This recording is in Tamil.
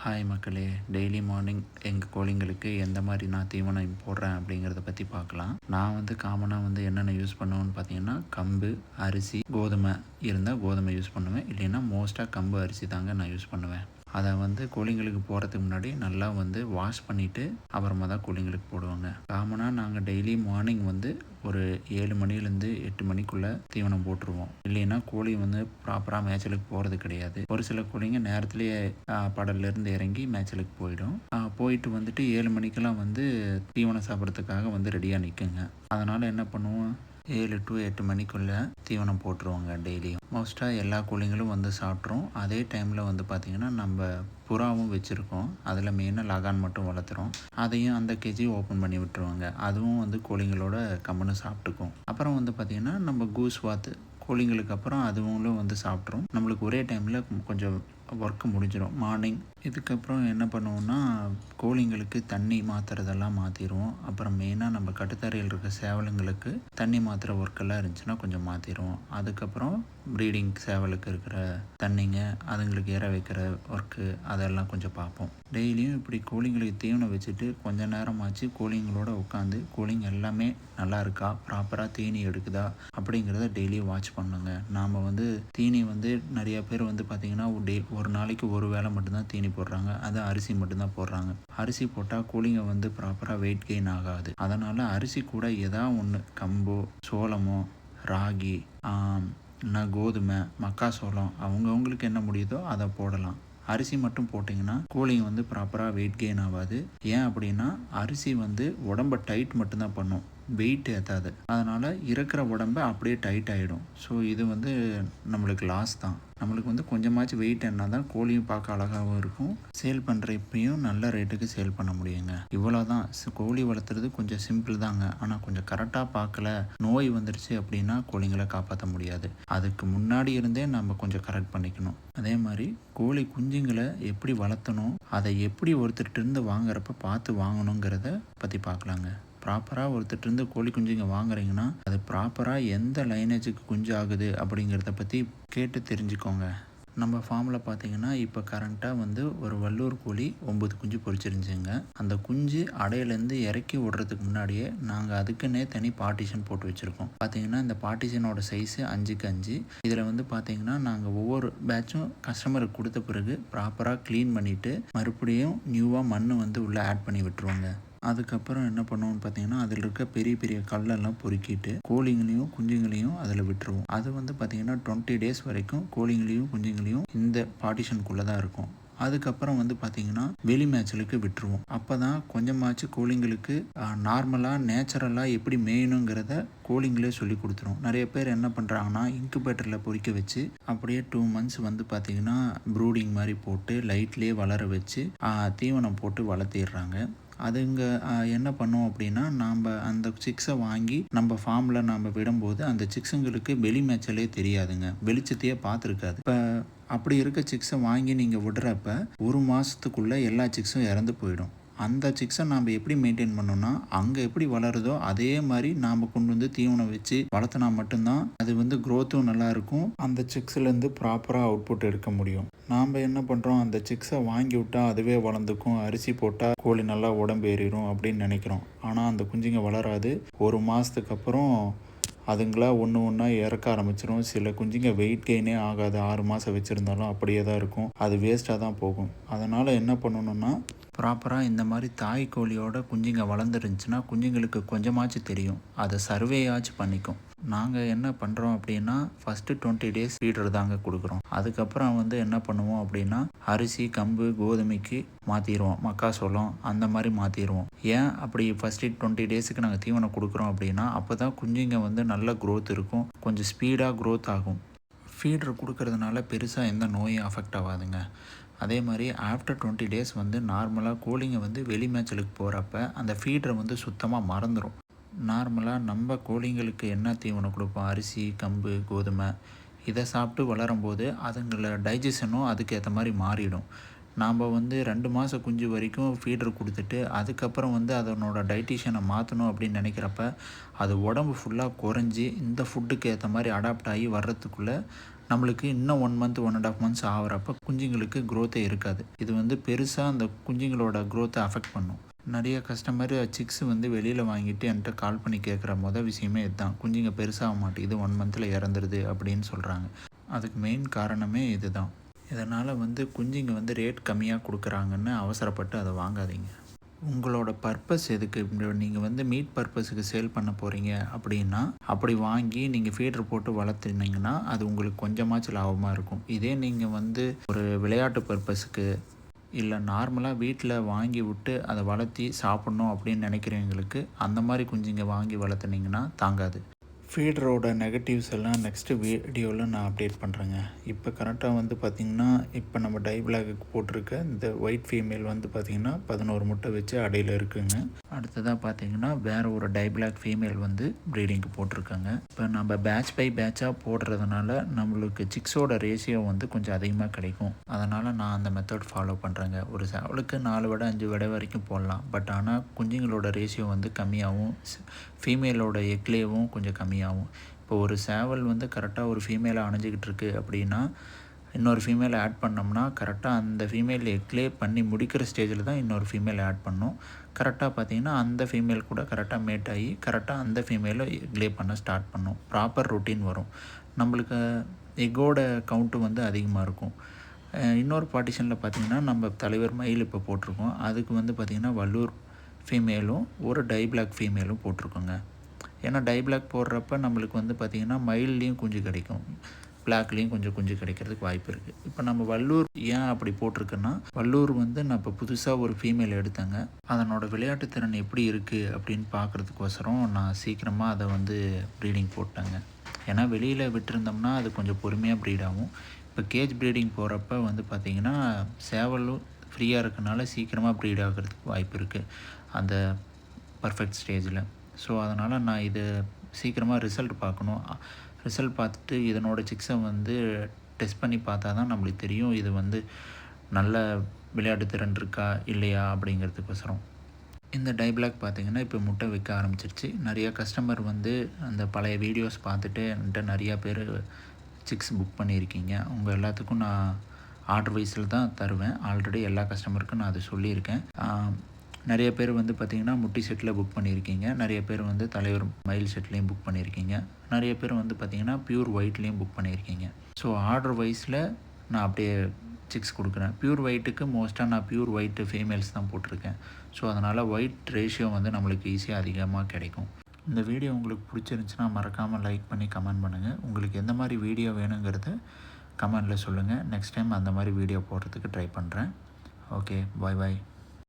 ஹாய் மக்களே, டெய்லி மார்னிங் எங்கள் கோழிங்களுக்கு எந்த மாதிரி நான் தீவனம் போடுறேன் அப்படிங்கிறத பற்றி பார்க்கலாம். நான் காமனாக என்னென்ன யூஸ் பண்ணுவேன்னு பார்த்தீங்கன்னா, கம்பு, அரிசி, கோதுமை இருந்தால் கோதுமை யூஸ் பண்ணுவேன். இல்லைன்னா மோஸ்ட்டாக கம்பு, அரிசி தாங்க நான் யூஸ் பண்ணுவேன். அதை கோழிங்களுக்கு போகிறதுக்கு முன்னாடி நல்லா வாஷ் பண்ணிவிட்டு அப்புறமா தான் கோழிங்களுக்கு போடுவாங்க. காமனாக நாங்கள் டெய்லி மார்னிங் ஒரு 7 மணிலேருந்து 8 மணிக்குள்ளே தீவனம் போட்டுருவோம். இல்லைன்னா கோழி ப்ராப்பராக மேய்ச்சலுக்கு போகிறது கிடையாது. ஒரு சில கோழிங்க நேரத்துலேயே படல்லேருந்து இறங்கி மேய்ச்சலுக்கு போயிடும். போயிட்டு 7 மணிக்கெல்லாம் தீவனம் சாப்பிட்றதுக்காக ரெடியாக நிற்குங்க. அதனால் என்ன பண்ணுவோம், 7 to 8 மணிக்குள்ளே தீவனம் போட்டுருவாங்க டெய்லியும். மோஸ்ட்டாக எல்லா கோழிங்களும் சாப்பிட்றோம். அதே டைமில் பார்த்திங்கன்னா நம்ம புறாவும் வச்சுருக்கோம். அதில் மெயினாக லகான் மட்டும் வளர்த்துறோம். அதையும் அந்த கேஜி ஓப்பன் பண்ணி விட்டுருவாங்க. அதுவும் கோழிங்களோட கம்முன்னு சாப்பிட்டுக்கும். அப்புறம் பார்த்திங்கன்னா நம்ம கூஸ் வாத்து கோழிங்களுக்கு அப்புறம் அதுவும் சாப்பிட்றோம். நம்மளுக்கு ஒரே டைமில் கொஞ்சம் ஒர்க்கு முடிஞ்சிடும் மார்னிங். இதுக்கப்புறம் என்ன பண்ணுவோம்னா, கோழிங்களுக்கு தண்ணி மாற்றுறதெல்லாம் மாற்றிடுவோம். அப்புறம் மெயினாக நம்ம கட்டுத்தரையில் இருக்க சேவலுங்களுக்கு தண்ணி மாற்றுற ஒர்க்கெல்லாம் இருந்துச்சுன்னா கொஞ்சம் மாற்றிடுவோம். அதுக்கப்புறம் ப்ரீடிங் சேவலுக்கு இருக்கிற தண்ணிங்க, அதுங்களுக்கு இற வைக்கிற ஒர்க்கு அதெல்லாம் கொஞ்சம் பார்ப்போம். டெய்லியும் இப்படி கோழிங்களுக்கு தீவனம் வச்சுட்டு கொஞ்ச நேரமாச்சு கோழிங்களோட உட்காந்து கோழிங்க எல்லாமே நல்லா இருக்கா, ப்ராப்பராக தீனி எடுக்குதா அப்படிங்கிறத டெய்லியும் வாட்ச் பண்ணுங்க. நாம் தீனி நிறைய பேர் பார்த்திங்கன்னா ஒரு நாளைக்கு ஒரு வேளை மட்டும்தான் தீனி போடுறாங்க. அது அரிசி மட்டும்தான் போடுறாங்க. அரிசி போட்டால் கோழிங்க ப்ராப்பராக வெயிட் கெயின் ஆகாது. அதனால் அரிசி கூட ஏதாவது ஒன்று, கம்போ, சோளமோ, ராகி, கோதுமை, மக்காசோளம் அவங்கவுங்களுக்கு என்ன முடியுதோ அதை போடலாம். அரிசி மட்டும் போட்டிங்கன்னா கோழிங்க ப்ராப்பராக வெயிட் கெயின் ஆகாது. ஏன் அப்படின்னா அரிசி உடம்பை டைட் மட்டும்தான் பண்ணும், வெயிட் ஏற்றாது. அதனால் இருக்கிற உடம்பை அப்படியே டைட் ஆகிடும். ஸோ இது நம்மளுக்கு லாஸ் தான். நம்மளுக்கு கொஞ்சமாச்சும் வெயிட் என்ன தான் கோழியும் பார்க்க அழகாகவும் இருக்கும். சேல் பண்ணுற இப்பயும் நல்ல ரேட்டுக்கு சேல் பண்ண முடியுங்க. இவ்வளோ தான். கோழி வளர்த்துறது கொஞ்சம் சிம்பிள் தாங்க. ஆனால் கொஞ்சம் கரெக்டாக பார்க்கல, நோய் வந்துருச்சு அப்படின்னா கோழிங்களை காப்பாற்ற முடியாது. அதுக்கு முன்னாடி இருந்தே நம்ம கொஞ்சம் கரெக்ட் பண்ணிக்கணும். அதே மாதிரி கோழி குஞ்சுங்களை எப்படி வளர்த்தணும், அதை எப்படி ஒருத்தர்கிட்ட வாங்குறப்ப பார்த்து வாங்கணுங்கிறத பற்றி பார்க்கலாங்க. ப்ராப்பராக ஒருத்தர்கிட்ட கோழி குஞ்சுங்க வாங்குறீங்கன்னா அது ப்ராப்பராக எந்த லைனேஜுக்கு குஞ்சு ஆகுது அப்படிங்கிறத பற்றி கேட்டு தெரிஞ்சுக்கோங்க. நம்ம ஃபார்மில் பார்த்தீங்கன்னா இப்போ கரண்ட்டாக ஒரு வல்லூர் கோழி 9 குஞ்சு பொரிச்சிருந்துச்சுங்க. அந்த குஞ்சு அடையிலேருந்து இறக்கி விடுறதுக்கு முன்னாடியே நாங்கள் அதுக்குன்னே தனி பார்ட்டிஷன் போட்டு வச்சுருக்கோம். பார்த்தீங்கன்னா இந்த பார்ட்டிஷனோட சைஸு 5x 5. இதில் பார்த்தீங்கன்னா நாங்கள் ஒவ்வொரு பேட்சும் கஸ்டமருக்கு கொடுத்த பிறகு ப்ராப்பராக க்ளீன் பண்ணிவிட்டு மறுபடியும் நியூவாக மண் உள்ளே ஆட் பண்ணி விட்டுருவோங்க. அதுக்கப்புறம் என்ன பண்ணுவோம்னு பார்த்தீங்கன்னா அதில் இருக்க பெரிய பெரிய கல்லெல்லாம் பொறுக்கிட்டு கோழிங்களையும் குஞ்சுங்களையும் அதில் விட்டுருவோம். அது பார்த்தீங்கன்னா 20 days வரைக்கும் கோழிங்களையும் குஞ்சுங்களையும் இந்த பார்ட்டிஷனுக்குள்ளே தான் இருக்கும். அதுக்கப்புறம் பார்த்தீங்கன்னா வெளி மேய்ச்சலுக்கு விட்டுருவோம். அப்போ தான் கொஞ்சமாச்சு கோழிங்களுக்கு நார்மலாக நேச்சுரலாக எப்படி மேயணுங்கிறத கோழிங்களே சொல்லி கொடுத்துரும். நிறைய பேர் என்ன பண்ணுறாங்கன்னா இன்குபேட்டரில் பொறிக்க வச்சு அப்படியே 2 months பார்த்தீங்கன்னா ப்ரூடிங் மாதிரி போட்டு லைட்லேயே வளர வச்சு தீவனம் போட்டு வளர்த்திடுறாங்க. அதுங்க என்ன பண்ணும் அப்படின்னா, நாம் அந்த சிக்ஸை வாங்கி நம்ம ஃபார்மில் நாம் விடும்போது அந்த சிக்ஸுங்களுக்கு வெளி மேய்ச்சலே தெரியாதுங்க, வெளிச்சத்தையே பார்த்துருக்காது. இப்போ அப்படி இருக்க சிக்ஸை வாங்கி நீங்கள் விடுறப்ப 1 மாதத்துக்குள்ளே எல்லா சிக்ஸும் இறந்து போயிடும். அந்த சிக்ஸை நாம் எப்படி மெயின்டைன் பண்ணோம்னா, அங்கே எப்படி வளருதோ அதே மாதிரி நாம் கொண்டு தீவனம் வச்சு வளர்த்தினா மட்டும்தான் அது க்ரோத்தும் நல்லாயிருக்கும். அந்த சிக்ஸ்லேருந்து ப்ராப்பராக அவுட்புட் எடுக்க முடியும். நாம் என்ன பண்ணுறோம், அந்த சிக்ஸை வாங்கி விட்டால் அதுவே வளர்ந்துக்கும், அரிசி போட்டால் கோழி நல்லா உடம்பு ஏறிடும் அப்படின்னு நினைக்கிறோம். ஆனால் அந்த குஞ்சுங்க வளராது. 1 மாதத்துக்கு அப்புறம் அதுங்களா ஒன்று ஒன்றா இறக்க ஆரம்பிச்சிடும். சில குஞ்சுங்க வெயிட் கெயினே ஆகாது. 6 மாதம் வச்சுருந்தாலும் அப்படியே தான் இருக்கும். அது வேஸ்ட்டாக தான் போகும். அதனால் என்ன பண்ணணும்னா, ப்ராப்பராக இந்த மாதிரி தாய் கோழியோட குஞ்சுங்க வளர்ந்துருந்துச்சுன்னா குஞ்சுங்களுக்கு கொஞ்சமாச்சும் தெரியும். அதை சர்வேயாச்சும் பண்ணிக்கும். நாங்கள் என்ன பண்ணுறோம் அப்படின்னா ஃபஸ்ட்டு 20 days ஃபீடர் தாங்க கொடுக்குறோம். அதுக்கப்புறம் என்ன பண்ணுவோம் அப்படின்னா அரிசி, கம்பு, கோதுமைக்கு மாற்றிடுவோம். மக்காசோளம் அந்த மாதிரி மாற்றிடுவோம். ஏன் அப்படி ஃபஸ்ட்டு 20 daysக்கு நாங்கள் தீவனம் கொடுக்குறோம் அப்படின்னா அப்போ தான் குஞ்சுங்க நல்ல க்ரோத் இருக்கும், கொஞ்சம் ஸ்பீடாக க்ரோத் ஆகும். ஃபீடர் கொடுக்கறதுனால பெருசாக எந்த நோயும் அஃபெக்ட் ஆகாதுங்க. அதே மாதிரி ஆஃப்டர் 20 days நார்மலாக கோழிங்க வெளி மேய்ச்சலுக்கு போகிறப்ப அந்த ஃபீடரை சுத்தமாக மறந்துடும். நார்மலாக நம்ம கோழிங்களுக்கு என்ன தீவனம் கொடுப்போம், அரிசி, கம்பு, கோதுமை, இதை சாப்பிட்டு வளரும்போது அதுங்களோட டைஜஷனும் அதுக்கேற்ற மாதிரி மாறிடும். நாம் 2 மாதம் குஞ்சு வரைக்கும் ஃபீடர் கொடுத்துட்டு அதுக்கப்புறம் அதனோட டைட்டிஷனை மாற்றணும் அப்படின்னு நினைக்கிறப்ப அது உடம்பு ஃபுல்லாக குறைஞ்சி இந்த ஃபுட்டுக்கு ஏற்ற மாதிரி அடாப்ட் ஆகி வர்றதுக்குள்ளே நம்மளுக்கு இன்னும் 1 மந்த் 1.5 மந்த்ஸ் ஆகிறப்ப குஞ்சுங்களுக்கு க்ரோத்தே இருக்காது. இது வந்து பெருசாக அந்த குஞ்சுங்களோட க்ரோத்தை அஃபெக்ட் பண்ணும். நிறைய கஸ்டமர் சிக்ஸ் வந்து வெளியில் வாங்கிட்டு என்கிட்ட கால் பண்ணி கேட்குற விஷயமே இதுதான். குஞ்சுங்க பெருசாக மாட்டேங்குது, 1 மந்தில் இறந்துருது அப்படின்னு சொல்கிறாங்க. அதுக்கு மெயின் காரணமே இதுதான். இதனால் வந்து குஞ்சுங்க வந்து ரேட் கம்மியாக கொடுக்குறாங்கன்னு அவசரப்பட்டு அதை வாங்காதீங்க. உங்களோட பர்பஸ் எதுக்கு? நீங்கள் வந்து மீட் பர்பஸுக்கு சேல் பண்ண போகிறீங்க அப்படின்னா அப்படி வாங்கி நீங்கள் ஃபீடர் போட்டு வளர்த்துனீங்கன்னா அது உங்களுக்கு கொஞ்சமாச்சும் லாபமாக இருக்கும். இதே நீங்கள் வந்து ஒரு விளையாட்டு பர்பஸுக்கு இல்லை நார்மலாக வீட்டில் வாங்கி விட்டு அதை வளர்த்தி சாப்பிட்ணும் அப்படின்னு நினைக்கிறவங்களுக்கு அந்த மாதிரி குஞ்சுங்க வாங்கி வளர்த்துனீங்கன்னா தாங்காது. ஃபீடரோட நெகட்டிவ்ஸ் எல்லாம் நெக்ஸ்ட்டு வீடியோவில் நான் அப்டேட் பண்ணுறேங்க. இப்போ கரெக்டாக வந்து பார்த்திங்கன்னா இப்போ நம்ம டை பிளாக்கு போட்டிருக்க இந்த ஒயிட் ஃபீமேல் வந்து பார்த்திங்கன்னா 11 முட்டை வச்சு அடையில் இருக்குங்க. அடுத்ததாக பார்த்திங்கன்னா வேறு ஒரு டை பிளாக் ஃபீமேல் வந்து ப்ரீடிங்க்கு போட்டிருக்காங்க. இப்போ நம்ம பேட்ச் பை பேட்சாக போடுறதுனால நம்மளுக்கு சிக்ஸோட ரேஷியோ வந்து கொஞ்சம் அதிகமாக கிடைக்கும். அதனால் நான் அந்த மெத்தட் ஃபாலோ பண்ணுறேங்க. ஒரு சேவலுக்கு 4 விட 5 விட வரைக்கும் போடலாம். பட் ஆனால் குஞ்சுங்களோட ரேஷியோ வந்து கம்மியாகவும் ஃபீமேலோட எக்லேவும் கொஞ்சம் கம்மியாகும். இப்போ ஒரு சேவல் வந்து கரெக்டாக ஒரு ஃபீமேலை அணைஞ்சிக்கிட்டு இருக்குது அப்படின்னா இன்னொரு ஃபீமேலை ஆட் பண்ணோம்னா கரெக்டாக அந்த ஃபீமேல் எக்லே பண்ணி முடிக்கிற ஸ்டேஜில் தான் இன்னொரு ஃபீமேல் ஆட் பண்ணணும். கரெக்டாக பார்த்திங்கன்னா அந்த ஃபீமேல் கூட கரெக்டாக மேட் ஆகி கரெக்டாக அந்த ஃபீமேலை எக்லே பண்ண ஸ்டார்ட் பண்ணும். ப்ராப்பர் ரொட்டீன் வரும். நம்மளுக்கு எக்கோட கவுண்ட்டு வந்து அதிகமாக இருக்கும். இன்னொரு பார்ட்டிஷனில் பார்த்திங்கன்னா நம்ம தலைவர் மயில் இப்போ போட்டிருக்கோம். அதுக்கு வந்து பார்த்திங்கன்னா வல்லூர் ஃபீமேலும் ஒரு டை பிளாக் ஃபீமேலும் போட்டிருக்கோங்க. ஏன்னா டை பிளாக் போடுறப்ப நம்மளுக்கு வந்து பார்த்திங்கன்னா மயில்லையும் குஞ்சு கிடைக்கும், பிளாக்லேயும் கொஞ்சம் குஞ்சு கிடைக்கிறதுக்கு வாய்ப்பு இருக்குது. இப்போ நம்ம வல்லூர் ஏன் அப்படி போட்டிருக்குன்னா வல்லூர் வந்து நான் இப்போ புதுசாக ஒரு ஃபீமேல் எடுத்தேங்க. அதனோட விளையாட்டு திறன் எப்படி இருக்குது அப்படின்னு பார்க்குறதுக்கோசரம் நான் சீக்கிரமாக அதை வந்து ப்ரீடிங் போட்டேங்க. ஏன்னா வெளியில் விட்டுருந்தோம்னா அது கொஞ்சம் பொறுமையாக ப்ரீட் ஆகும். இப்போ கேஜ் ப்ரீடிங் போகிறப்ப வந்து பார்த்திங்கன்னா சேவலும் ஃப்ரீயாக இருக்கனால சீக்கிரமாக ப்ரீட் ஆகிறதுக்கு வாய்ப்பு இருக்குது அந்த பர்ஃபெக்ட் ஸ்டேஜில். ஸோ அதனால் நான் இது சீக்கிரமாக ரிசல்ட் பார்க்கணும். ரிசல்ட் பார்த்துட்டு இதனோட சிக்ஸை வந்து டெஸ்ட் பண்ணி பார்த்தா தான் நம்மளுக்கு தெரியும் இது வந்து நல்ல விளையாட்டு திறன் இருக்கா இல்லையா அப்படிங்கிறதுக்கோசரம். இந்த டை பிளாக் பார்த்திங்கன்னா இப்போ முட்டை வைக்க ஆரம்பிச்சிருச்சு. நிறையா கஸ்டமர் வந்து அந்த பழைய வீடியோஸ் பார்த்துட்டு என்கிட்ட நிறையா பேர் சிக்ஸ் புக் பண்ணியிருக்கீங்க. உங்கள் எல்லாத்துக்கும் நான் ஆர்டர் வைஸில் தான் தருவேன். ஆல்ரெடி எல்லா கஸ்டமருக்கும் நான் அதை சொல்லியிருக்கேன். நிறைய பேர் வந்து பார்த்திங்கன்னா முட்டி செட்டில் புக் பண்ணியிருக்கீங்க. நிறைய பேர் வந்து தலைவர் மயில் செட்லேயும் புக் பண்ணியிருக்கீங்க. நிறைய பேர் வந்து பார்த்திங்கன்னா ப்யூர் ஒயிட்லேயும் புக் பண்ணியிருக்கீங்க. ஸோ ஆர்டர் வைஸில் நான் அப்படியே சிக்ஸ் கொடுக்குறேன். ப்யூர் ஒயிட்டுக்கு மோஸ்ட்டாக நான் ப்யூர் ஒயிட்டு ஃபீமேல்ஸ் தான் போட்டிருக்கேன். ஸோ அதனால் ஒயிட் ரேஷியோ வந்து நம்மளுக்கு ஈஸியாக அதிகமாக கிடைக்கும். இந்த வீடியோ உங்களுக்கு பிடிச்சிருந்துச்சுன்னா மறக்காமல் லைக் பண்ணி கமெண்ட் பண்ணுங்கள். உங்களுக்கு எந்த மாதிரி வீடியோ வேணுங்கிறத கமெண்டில் சொல்லுங்கள். நெக்ஸ்ட் டைம் அந்த மாதிரி வீடியோ போடுறதுக்கு ட்ரை பண்ணுறேன். ஓகே, பாய் பாய்.